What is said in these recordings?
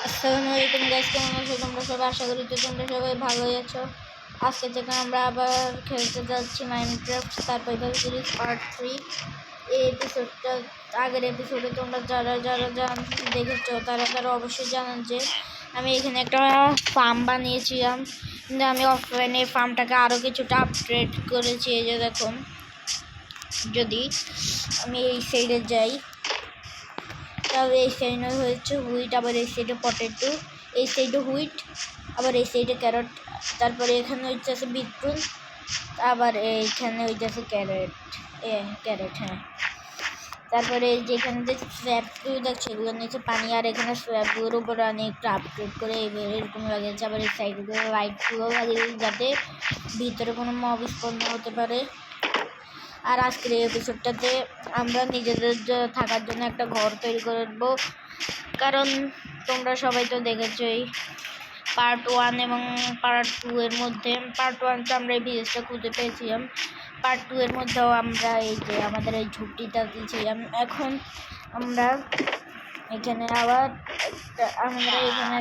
আসসালামু আলাইকুম গাইস, কেমন আছো তোমরা সবাই? আশা করি তো তোমরা সবাই ভালোই আছো। আজকে থেকে আমরা আবার খেলতে যাচ্ছি মাইনক্রাফট সারভাইভাল সিরিজ পার্ট 3। এই এপিসোডটা আগের এপিসোডে তোমরা যারা যারা দেখেছো তারা অবশ্যই জানেন যে আমি এখানে একটা ফার্ম বানিয়েছিলাম, কিন্তু আমি অফলাইনে ফার্মটাকে আরও কিছুটা আপগ্রেড করেছি। এই যে দেখুন, যদি আমি এই সাইডে যাই তাহলে এই সাইডে হচ্ছে হুইট, আবার এই সাইডে পটেটো, এই সাইডে হুইট, আবার এই সাইডে ক্যারট, তারপরে এখানে হইতেছে বিটরুট, আবার এইখানে হইতেছে ক্যারেট হ্যাঁ। তারপরে যেখানে যে স্ল্যাবগুলো দেখছে এগুলো নিচে পানি, আর এখানে স্ল্যাবগুলোর উপরে আমি একটু আপগ্রেড করে এরকম লাগিয়েছে। আবার এই সাইডগুলো লাইটগুলো লাগিয়ে যাতে ভিতরে কোনো মব স্পন্ন হতে পারে। আর আজকের এই এপিসোডটাতে আমরা নিজেদের থাকার জন্য একটা ঘর তৈরি করবো, কারণ তোমরা সবাই তো দেখেছোই পার্ট 1 এবং পার্ট 2 এর মধ্যে। পার্ট 1 তো আমরা এই ভিলেজটা খুঁজে পেয়েছিলাম, পার্ট 2 এর মধ্যেও আমরা এই যে আমাদের এই ঝুপড়িটা দিয়েছিলাম। এখন আমরা এখানে আবার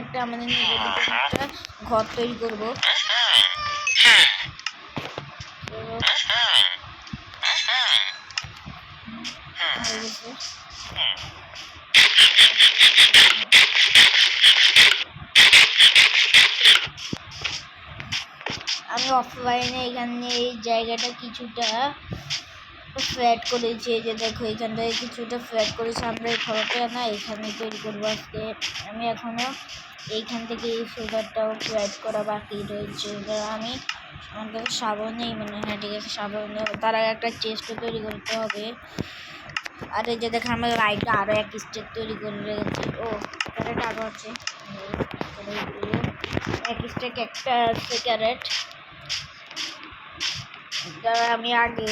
একটা আমাদের নিজেদের একটা ঘর তৈরি করবো। আমি অফলাইনে এখানে এই জায়গাটা কিছুটা ফ্ল্যাট করেছি। এই যে দেখো, এখানটায় কিছুটা ফ্ল্যাট করেছি। আমরা এই ঘরটা না এখানে তৈরি করবো আজকে। আমি এখনও এইখান থেকে এই ফ্লেভারটাও ফ্ল্যাট করা বাকি রয়েছে। আমি আমাদের সাবান নেই মনে হয়, ঠিক আছে সাবান নেই, তার আগে একটা চেস্টও তৈরি করতে হবে। আর এই যে দেখো, আমরা লাইটটা আরও এক স্টেপ তৈরি করে রেখেছি। ও ক্যারেট আরও আছে, এক স্টেক একটা আছে ক্যারেট। আমি আগে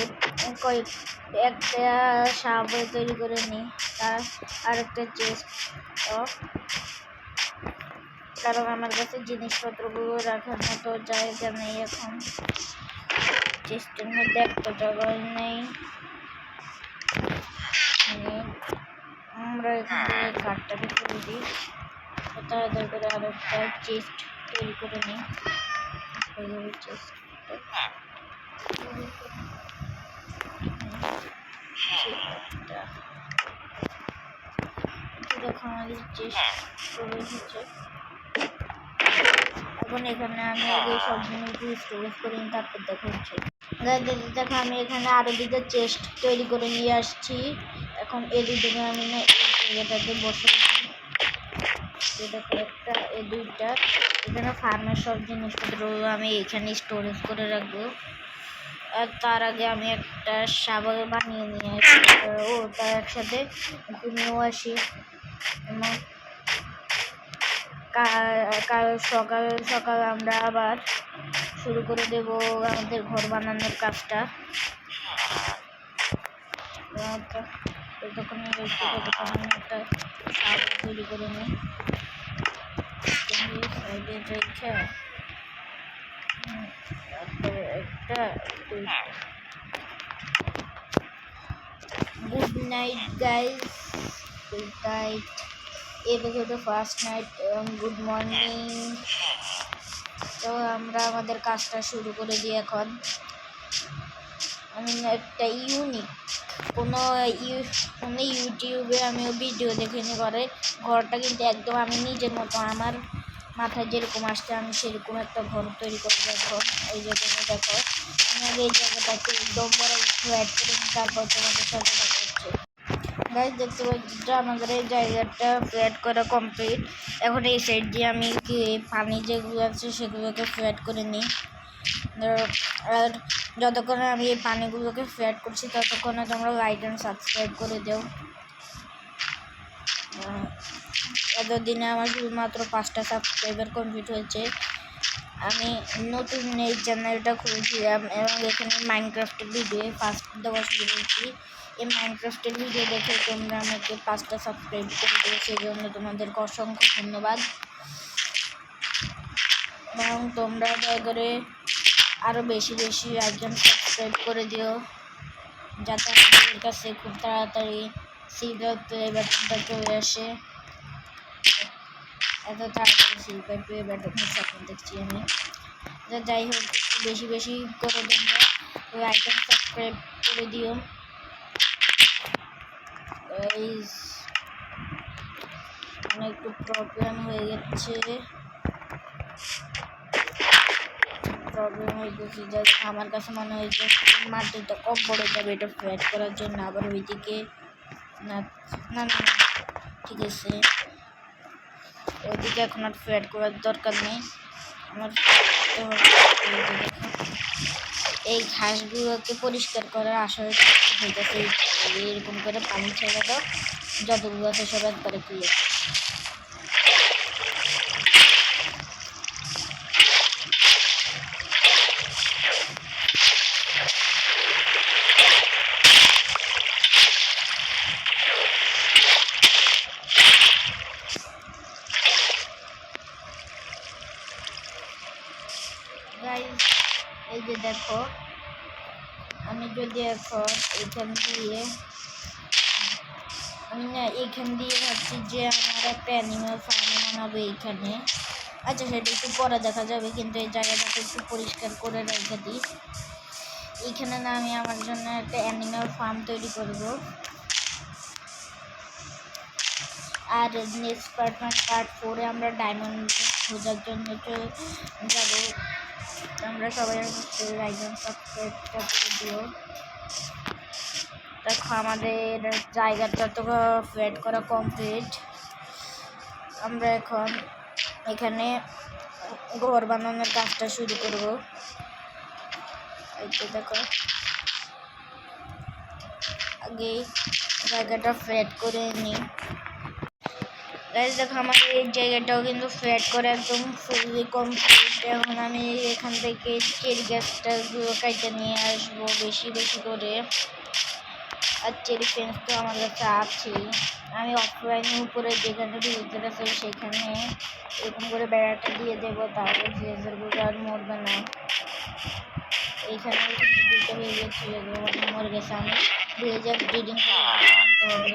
একটা সাবান তৈরি করে নিই, তার আরেকটা চেস্ট, কারণ আমার কাছে জিনিসপত্রগুলো রাখার মতো জায়গা নেই। এখন চেস্টের মধ্যে একটা জায়গা নেই। আমরা এখান থেকে কাঠটাকে তুলে দিই, তাড়াতাড়ি করে আর একটা চেস্ট তৈরি করে নিই। দেখো আমাদের চেস্ট চলে এসেছে। এখন এখানে আমি আগে সব জিনিসগুলো স্টোরেজ করে নিই, তারপর দেখা হচ্ছে। দেখো আমি এখানে আরও দুটো চেস্ট তৈরি করে নিয়ে আসছি। এখন এই দুটোকে আমি না এই জায়গাটাতে বসে দেখো, একটা এই দুইটা এখানে ফার্মের সব জিনিসপত্র আমি এখানে স্টোরেজ করে রাখবো। আর তার আগে আমি একটা সাবান বানিয়ে নিয়ে আসি, তার একসাথে ঘুমিয়েও আসি। এবং কাল সকাল সকাল আমরা আবার শুরু করে দেব আমাদের ঘর বানানোর কাজটা। ততক্ষণ আমি একটা সাবান তৈরি করে নিই সাইডে রেখে, তারপরে একটা good night guys, good night. এপিসোডে ফার্স্ট নাইট এবং গুড মর্নিং। তো আমরা আমাদের কাজটা শুরু করে দিই এখন। আমি একটা ইউনিক কোনো ইউটিউবে আমিও ভিডিও দেখিনি করে ঘরটা, কিন্তু একদম আমি নিজের মতো আমার মাথায় যেরকম আসছে আমি সেরকম একটা ঘর তৈরি করবো এখন। এই যে তুমি দেখো, আমি এই জায়গাটাকে একদম বড় ফ্ল্যাট করে তারপর তোমাদের সাথে দেখা হচ্ছে। গাইজ দেখতে পাচ্ছি আমাদের এই জায়গাটা ফ্ল্যাট করা কমপ্লিট। এখন এই সাইড দিয়ে আমি পানি যেগুলো আছে সেগুলোকে ফ্ল্যাট করে নিই। আর যতক্ষণে আমি এই পানিগুলোকে ফ্ল্যাট করছি ততক্ষণে তোমরা লাইক অ্যান্ড সাবস্ক্রাইব করে দেও। এতদিনে আমার শুধুমাত্র 5টা সাবস্ক্রাইবার কমপ্লিট হয়েছে। আমি নতুন এই চ্যানেলটা খুলেছিলাম এবং এখানে মাইনক্রাফটের ভিডিও ফার্স্ট দেওয়া শুরু করেছি। এই মাইনক্রাফটের ভিডিও দেখে তোমরা আমাকে 5টা সাবস্ক্রাইব করে দিও, সেই জন্য তোমাদেরকে অসংখ্য ধন্যবাদ। এবং তোমরা দয়া করে আরও বেশি বেশি একজন সাবস্ক্রাইব করে দিও, যাতে আমাদের কাছে খুব তাড়াতাড়ি সিলভার প্লে বাটনটা চলে আসে। এত তাড়াতাড়ি সিলভার পেয়ে ব্যাটার স্বপ্ন দেখছি আমি। যাই হোক, বেশি বেশি করে তোমরা লাইক এন্ড সাবস্ক্রাইব করে দিও। একটু প্রবলেম হয়ে গেছে, আমার কাছে মনে হয় যে মাটিটা কম পড়ে যাবে এটা ফ্ল্যাট করার জন্য। আবার ওইদিকে না না না ঠিক আছে, ওইদিকে এখন আর ফ্ল্যাট করার দরকার নেই আমার। এই ঘাসগুলোকে পরিষ্কার করার আসলে হইতেছে এরকম করে পানি ছেড়ে দাও, যতগুলো আছে সব একবারে ক্লিয়ার। এই যে দেখো, আমি যদি এখন এইখান দিয়ে ভাবছি যে আমার একটা অ্যানিমাল ফার্ম বানাবো এইখানে। আচ্ছা, সেটা একটু পরে দেখা যাবে, কিন্তু এই জায়গাটাকে একটু পরিষ্কার করে রেখে দিই। এইখানে না আমি আমার জন্য একটা অ্যানিমাল ফার্ম তৈরি করব। আর নেক্সট পার্ট 4-এ আমরা ডায়মন্ড খোঁজার জন্য যাবো। আমরা সবাই লাইক এন্ড সাবস্ক্রাইব করে দিও। দেখো আমাদের জায়গাটা তো ফ্ল্যাট করা কমপ্লিট। আমরা এখন এখানে ঘর বানানোর কাজটা শুরু করব। এই তো দেখো, আগে জায়গাটা ফ্ল্যাট করে নিই। দেখো আমাদের এই জায়গাটাও কিন্তু ফ্ল্যাট করে একদম ফুললি কমপ্লিট। এখন আমি এখান থেকে চেরি গাছটাগুলো কেটে নিয়ে আসবো বেশি বেশি করে। আর চেরি ফেন্স তো আমার কাছে আছে, আমি অফলাইনের উপরে যেখানে ভিজিটার আছে সেখানে এরকম করে বেড়াটা দিয়ে দেবো, তাহলে ভিজিটারগুলো আর মরবে না। এইখানে দুটো হয়ে গেছে, মরে গেছে। আমি ভিজিটার ব্রিডিং করতে হবে।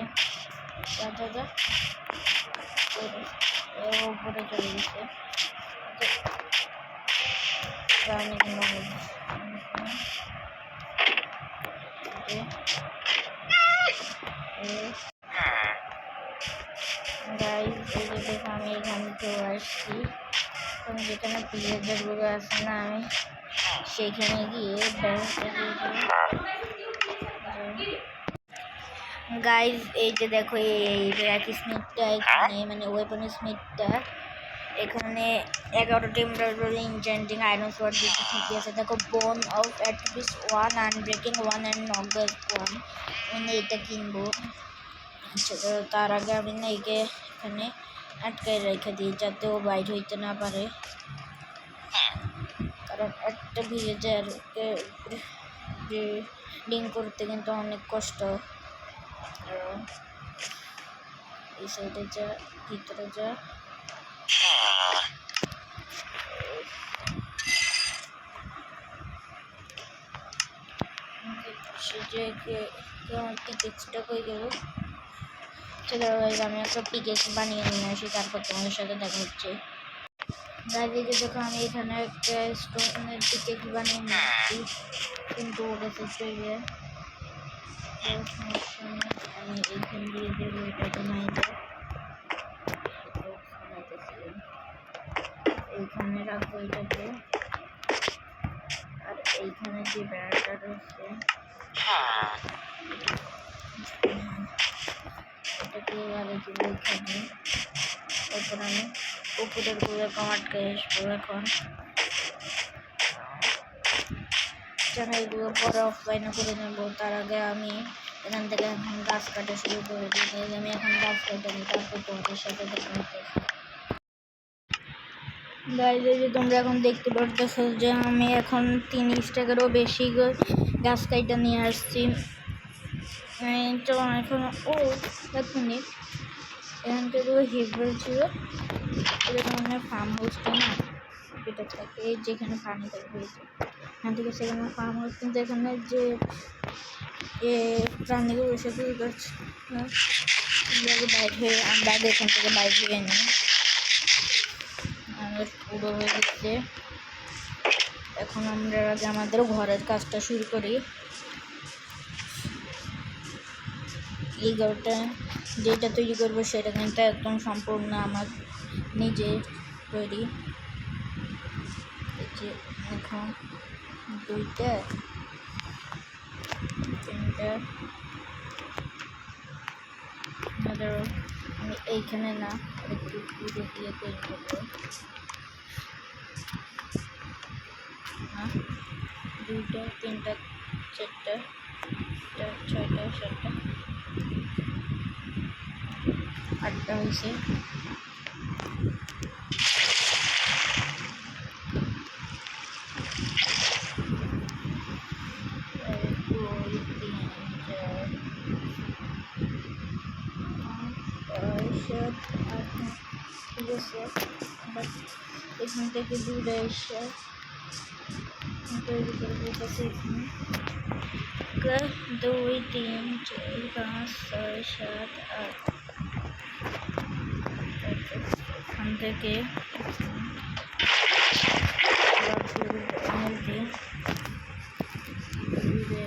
উপরে চলে গেছে। আমি এখানে চলে আসছি, যেখানে প্লেজারগুলো আছে না, আমি সেখানে গিয়ে গাইজ এই যে দেখো এই ব্ল্যাক স্মিথটা এখানে, মানে ওয়েপন স্মিথটা এখানে 11টি এমব্রয়ডারি ইনচেন্টিং আয়রন সোয়ার্ড দিতে ঠিকই আছে। দেখো bone of attributes 1, unbreaking 1 and nugget 1। আমি এটা কিনবো। আচ্ছা, তার আগে আমি না একে এখানে আটকায় রেখে দিই যাতে ও বাইর হইতে না পারে, কারণ একটা ভিলেজারকে ব্রিডিং করতে কিন্তু অনেক কষ্ট। এই সাইডে যা, ভিতরে যা। পিকেক্সটা কই গেল? চলো আমি একটা পিকেক্স বানিয়ে নিয়ে আসি, তারপর তোমাদের সাথে দেখা হচ্ছে। গাইজ দেখো আমি এখানে একটা স্টোনের পিকেক্স বানিয়ে নিয়েছি, কিন্তু ওটা চলে আমি এইখান দিয়ে দেবো এটাকে মাইতে। এইখানে রাখবো এটাকে, আর এইখানে যে বেড়াটা রয়েছে এটাকে আর এইখানে। তারপর আমি উপরের গুলো আটকে আসবো। এখন এগুলো পরে অফলাইনে করে নেবো, তার আগে আমি এখান থেকে এখন গাছ কাটা শুরু করে দিই। আমি এখন গাছ কাটা নিই, তারপর তোমাদের সাথে দেখা হচ্ছে। গাইজ যে তোমরা এখন দেখতে পারতেছো যে আমি এখন 3 স্ট্যাকেরও বেশি গাছ কাটা নিয়ে আসছি। এখন এক মিনিট, এখান থেকে হিভেল ছিল, এখানে ফার্ম হাউসটা না এটা থাকে যেখানে পানি থাকবে, এখান থেকে সেখানে ফার্ম হাউস। কিন্তু এখানে যে প্রাণীগুলো সেগুলো বাইর হয়ে আমরা এখান থেকে বাইর হয়ে নিই। অলমোস্ট পুরো হয়ে গেছে। এখন আমরা আগে আমাদের ঘরের কাজটা শুরু করি। এই ঘরটা যেটা তৈরি করবো সেটা কিন্তু একদম সম্পূর্ণ আমার নিজে তৈরি। এই যে এখন 2টা 3টা আমি এইখানে না একটু পুরো দিয়ে তৈরি করবো। 2টা 3টা 4টা 6টা 7টা 8টা হয়েছে। ঠিক আছে, এখান থেকে 2টা এসে তৈরি করে দিতেছি। এখানে 2 3 4 5 6 7 8 এখান থেকে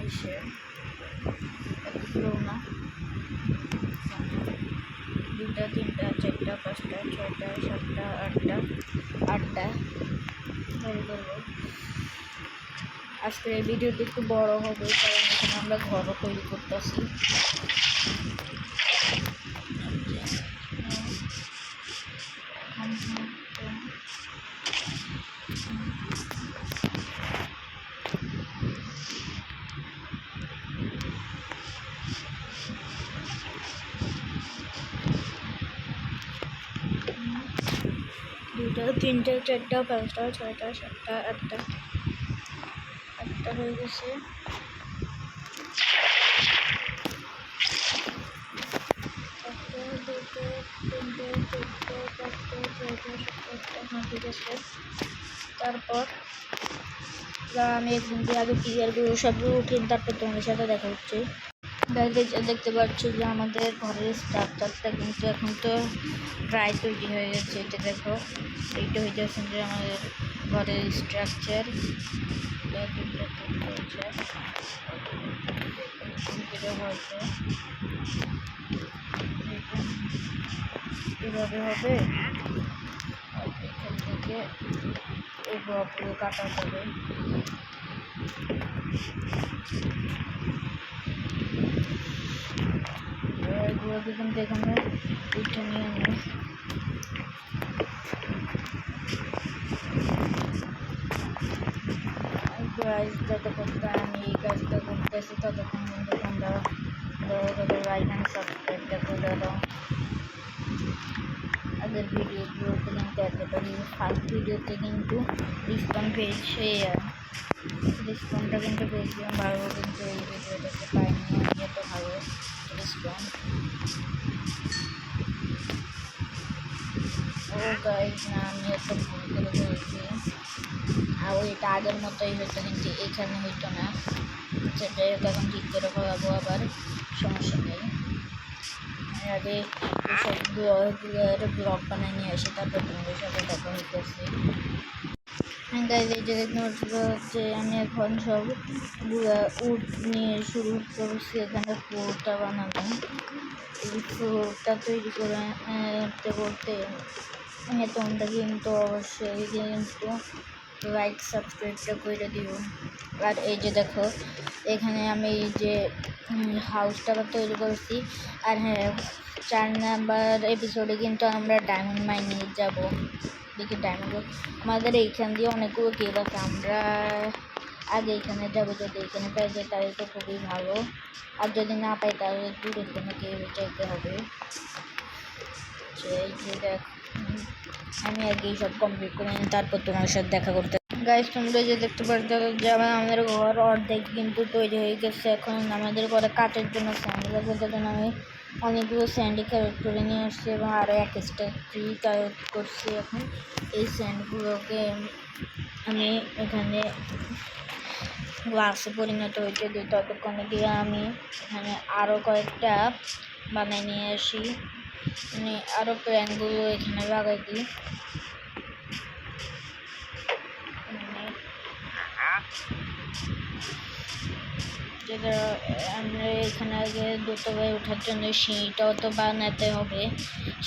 এসে না 2টা 3টা 4টা 5টা 6টা 7টা 8টা তৈরি করবো। আজকের এই ভিডিওটি একটু বড় হবে কারণ এখানে আমরা ঘরও তৈরি করতেছি। দুটো 3টে 4টা 5টা 6টা 7টা 8টা হয়ে গেছে। ঠিক আছে, তারপর আমি এখান দিয়ে আগে পিলারগুলো সবগুলো উঠিয়ে তারপর তোমাদের সাথে দেখা হচ্ছে। দেখতে পাচ্ছ যে আমাদের ঘরের স্ট্রাকচারটা কিন্তু এখন তো প্রায় তৈরি হয়ে গেছে। এটা দেখো, এইটা হয়ে যাচ্ছে যে আমাদের ঘরের স্ট্রাকচার। হয়তো এভাবে হবে, এখান থেকে এই ব্লকগুলো কাটা যাবে। এগুলোকে কিন্তু এখানে উঠে নিয়ে নিই। যতক্ষণ আমি এই কাজটা করতেছি ততক্ষণ কিন্তু তোমরা লাইক অ্যান্ড সাবস্ক্রাইবটা করে দাও। আগের ভিডিওগুলোতে কিন্তু একেবারে ফার্স্ট ভিডিওতে কিন্তু রেসপন্স পেয়েছে, রেসপন্সটা কিন্তু পেয়েছিলাম ভালো, কিন্তু এই ভিডিওটাতে পাইনি আমি এত ভালো রেসপন্স। ও গাইস না, আমি এত ভুল করে ফেলছি। আর ওইটা আগের মতোই হইতো কিন্তু এখানে হইতো না। সেটা এখন ঠিক করে ফেলাবো, আবার সমস্যা নেই। আগে সবগুলো ব্লগ বানিয়ে নিয়ে আসি, তারপর তোমাদের সাথে দেখা হইতেছে। গাইজ এই যে যে আমি এখন সব উড নিয়ে শুরু করছি এখানে ফ্লোরটা বানানো। এই ফ্লোরটা তৈরি করতে করতে তোমরা কিন্তু অবশ্যই কিন্তু লাইক সাবস্ক্রাইবটা করে দিও। আর এই যে দেখো এখানে আমি এই যে হাউসটা তৈরি করেছি। আর হ্যাঁ, 4 নাম্বার এপিসোডে কিন্তু আমরা ডায়মন্ড মাইনে যাব। দেখি ডায়মন্ড আমাদের এইখান দিয়ে অনেকগুলো কেভ আছে, আমরা আগে এখানে যাবো। যদি এখানে পাই যায় তাহলে তো খুবই ভালো, আর যদি না পাই তাহলে দূরের কোনো কেভে চাইতে হবে। এই যে দেখ, আমি আগেই সব কমপ্লিট করে নিই, তারপর তোমার সাথে দেখা করতে। গাইস তোমরা যে দেখতে পাচ্ছ যে আমাদের ঘর অর্ধেক কিন্তু তৈরি হয়ে গেছে। এখন আমাদের ঘরে কাঠের জন্য স্যান্ড লাগবে, যার জন্য আমি অনেকগুলো স্যান্ডই কালেক্ট করে নিয়ে আসছি এবং আরও এক্সট্রা ট্রি কালেক্ট করছি। এখন এই স্যান্ডগুলোকে আমি এখানে গ্লাসে পরিণত হইতে দিই, ততক্ষণে দিয়ে আমি এখানে আরও কয়েকটা বানিয়ে নিয়ে আসি, মানে আরও প্ল্যানগুলো এখানে লাগাই দিই। যেটা আমরা এখানে আগে দ্রুতভাবে ওঠার জন্য সিঁড়িটাও তো বানাতে হবে,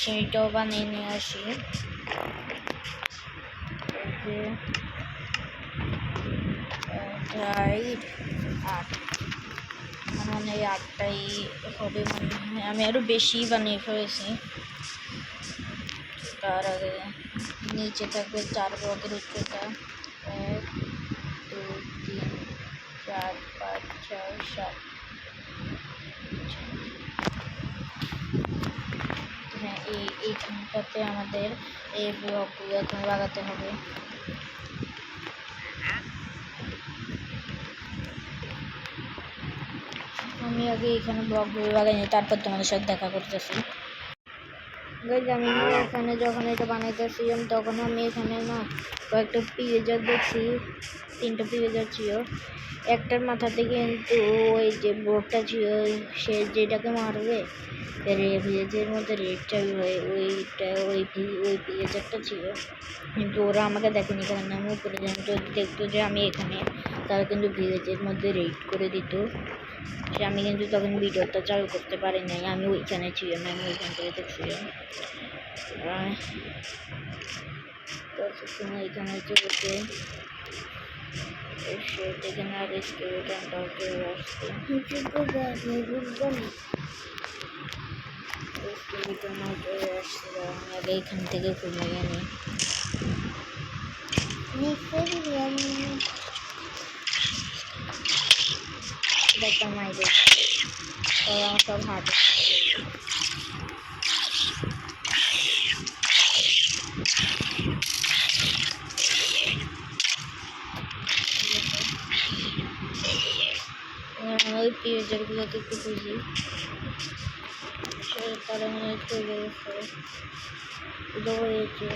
সিঁড়িটাও বানিয়ে নিয়ে আসি। আট মানে এই 8টাই হবে মনে হয়, আমি আরও বেশি বানিয়ে ফেলেছি। তার আগে নিচে থাকবে 4 ব্লকের উচ্চতা, 1 2 3 4 5 6 7। হ্যাঁ, এইখানটাতে আমাদের এই ব্লকগুলো এখন লাগাতে হবে। আমি আগে এখানে ব্লকগুলো লাগাইনি, তারপর তোমাদের সাথে দেখা করতেছি। আমি এখানে যখন এটা বানাইতেছিলাম তখন আমি এখানে না কয়েকটা পিএজার দেখছি, 3টা পিএজার ছিল। একটার মাথাতে কিন্তু ওই যে বোর্ডটা ছিল, সে যেটাকে মারবে ভিলেজের মধ্যে রেড চাবি হয়, ওই পিএজারটা ছিল। কিন্তু ওরা আমাকে দেখেনি, কারণ আমি উপরে যদি দেখতো যে আমি এখানে, তারা কিন্তু ভিলেজের মধ্যে রেড করে দিত। আমি কিন্তু তখন ভিডিওটা চালু করতে পারি নাই, আমি ওইখানে ছিলাম, আমি ওইখান থেকে দেখছিলাম। এখানে হচ্ছে বলতে এখানে আর স্কেলেটনটাও কেউ আসছে, স্কেলেটনও চলে আসছিল। আমি আগে এখান থেকে ঘুমিয়ে আনি। দেখতাম আইডে সব হাট ওই পিএজারগুলোকে একটু বুঝি, সেই কারণে চলে গেছে দৌড়েছে।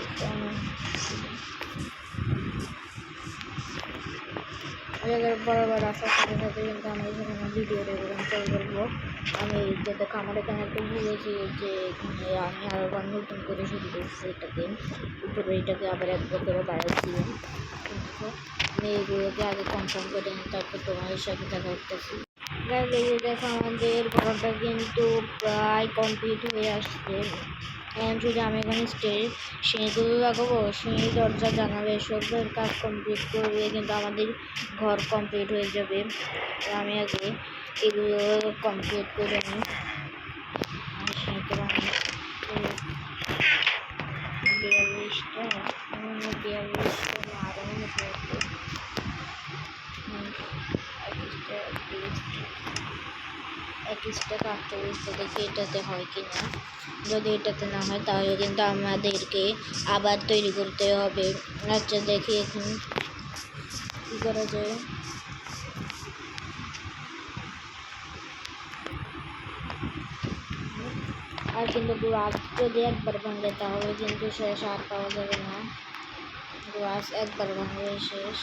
বড় বড় রাস্তার সাথে সাথে কিন্তু আমি এখানে ভিডিও রেকর্ডিং চালু করবো। আমি যেটা আমার এখানে একটু বুঝেছি যে এখানে আমি আবার নতুন করে শুরু করছি এটাকে, উপরে এটাকে আবার একবার করে বাড়াচ্ছি। আমি এগুলোকে আগে কনফার্ম করে নিই, তারপর তোমাদের সাথে দেখা করতেছি। দেখো আমাদের ঘরটা কিন্তু প্রায় কমপ্লিট হয়ে আসছে। এখন শুধু আমি এখানে সিঁড়িগুলো লাগাবো, সিঁড়ি দরজা জানালা এসবের কাজ কমপ্লিট করলে কিন্তু আমাদের ঘর কমপ্লিট হয়ে যাবে। আমি আগে এগুলো কমপ্লিট করে নিই। সিঁড়িতে বানাই 42টা আরও এক্সট্রা 48টা দেখি এটাতে হয় কি না। যদি এটাতে না হয় তাহলে কিন্তু আমাদেরকে আবার তৈরি করতে হবে। আচ্ছা দেখি এখন কী করা যায়। আর কিন্তু গ্লাস যদি একবার ভাঙে তাহলে কিন্তু শেষ, আর পাওয়া যাবে না। গ্লাস একবার ভাঙলে শেষ।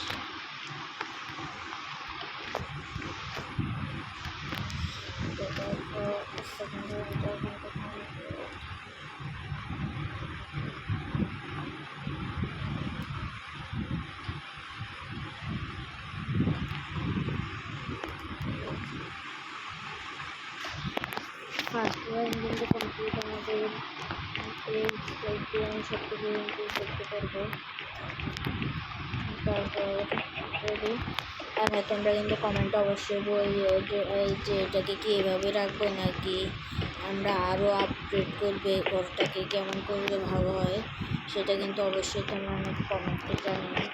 ফার্স্ট কিন্তু কমপ্লিট, আমাদের আমি সব কিছু ইমপ্রুভ করতে পারবো। তারপর রেডি। আর হ্যাঁ, তোমরা কিন্তু কমেন্টে অবশ্যই বলিও যে এটাকে কি এভাবে রাখবো নাকি আমরা আরও আপগ্রেড করবে, ঘরটাকে কেমন করলে ভালো হয়, সেটা কিন্তু অবশ্যই তোমরা আমাকে কমেন্টে জানিও।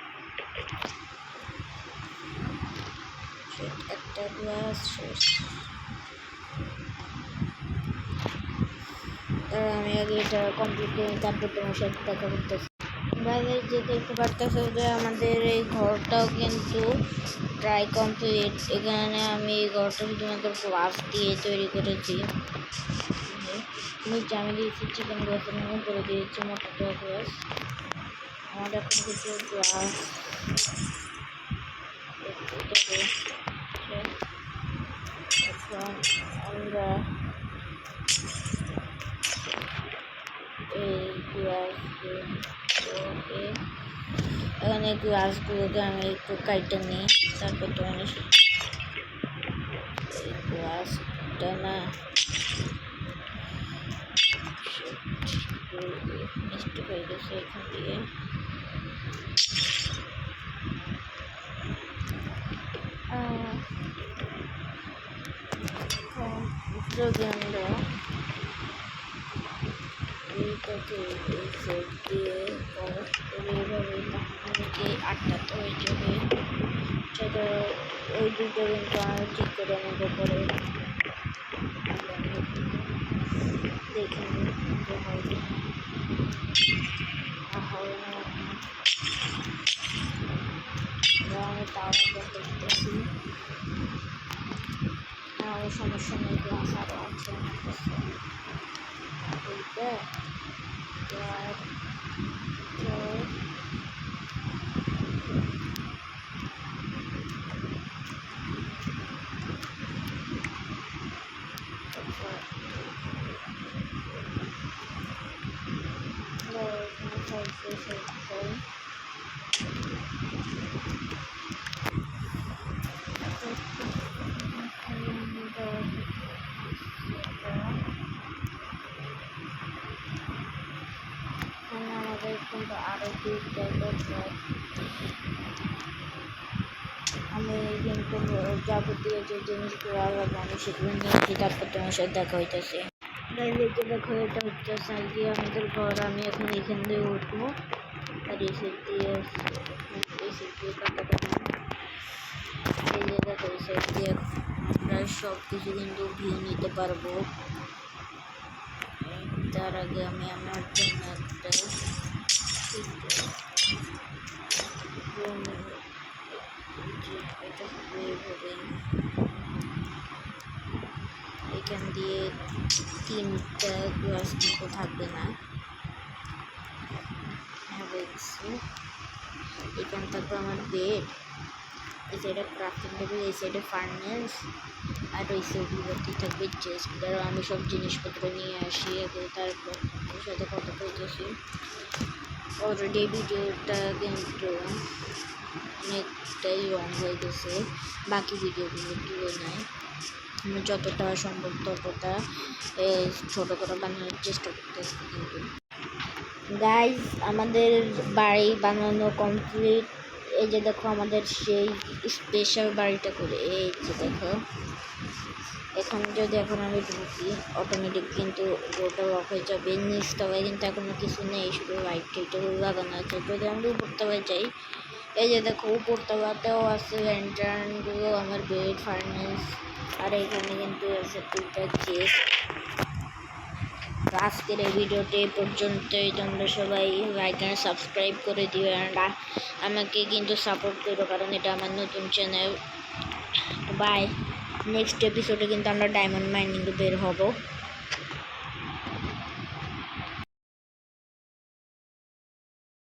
একটা গ্লাস শেষ। আমি আগে এটা কমপ্লিট করি, তারপর তোমার সাথে দেখা করতেছি। বাইরে যে দেখতে পারতেছো যে আমাদের এই ঘরটাও কিন্তু প্রায় কমপ্লিট। এখানে আমি এই ঘরটা শুধুমাত্র গ্লাস দিয়ে তৈরি করেছি। নিচে আমি দিয়েছি চিকেন গ্লাসের মধ্যে করে দিয়েছি মোটা গ্লাস। আমার এখন কিছু গ্লাস এখন আমরা এই গ্লাসকে এখানে গ্লাসগুলোকে আমি একটু কাইটে নিই, তারপর তো আমি গ্লাসটা না মিষ্টি হয়ে গেছে এখান দিয়ে। যদি আমরা এইটাকে এই সেট দিয়ে এইভাবে অনেকে আটটাতে হয়ে যাবে, সেটা ওই দুটো কিন্তু আমি ঠিক করে নেবো পরে দেখে নিই যে হয় কি হয় না। আমি তাও দেখতেছি, সমস্যা নেই, গ্লাস আরও আছে আমার কাছে। এইটা আমাদের কিন্তু আরও দুইটা দরকার। আমি কিন্তু যাবতীয় যে জিনিসগুলো আলাদা আমি সেগুলো নিয়েছি, তারপর তোমার সাথে দেখা হইতেছে। দেখতে দেখো এটা হচ্ছে সাইডে আমাদের ঘর। আমি এখন এখান দিয়ে উঠবো আর এসে দিয়ে কাটাকাটি এই যে দেখো এই সাইড দিয়ে আমরা সব কিছু কিন্তু ভিউ নিতে পারবো। তার আগে আমি আমার জন্য একটা এখান দিয়ে 3টা গ্লাস কিন্তু থাকবে না। এখান থাকবে আমার বেড, এই সাইডে ক্রাফটিং টেবিল, এই সাইডে ফার্নেস, আর ওই সাইডগুলোতে থাকবে চেস্ট। ধরো আমি সব জিনিসপত্র নিয়ে আসি আগে, তারপর ওর সাথে কথা বলতেছি। অলরেডি ভিডিওটা কিন্তু অনেকটাই লং হয়ে গেছে, বাকি ভিডিওগুলো তুলে নেয়। আমি যতটা সম্ভব ততটা ছোটো করে বানানোর চেষ্টা করতেছি। কিন্তু গাইজ আমাদের বাড়ি বানানো কমপ্লিট। এই যে দেখো আমাদের সেই স্পেশাল বাড়িটা করে, এই যে দেখো এখন যদি এখন আমি ঢুকি অটোমেটিক কিন্তু ডোরটা লক হয়ে যাবে। নিচতলায় কিন্তু এখনো কিছু নেই, শুধু লাইট টাইটগুলো লাগানো আছে। যদি আমরা উপরতলায় যাই, এই যে দেখো উপরতলাতেও আছে ল্যান্টার্নগুলো, আমার বেড, ফার্নেস, আর এখানে কিন্তু আছে 2টা চেস্ট। আজকের এই ভিডিওটি এই পর্যন্তই। তোমরা সবাই লাইক আর সাবস্ক্রাইব করে দিও, অ্যান্ড আমাকে কিন্তু সাপোর্ট করো, কারণ এটা আমার নতুন চ্যানেল। বাই। নেক্সট এপিসোডে কিন্তু আমরা ডায়মন্ড মাইনিংয়ে বের হব।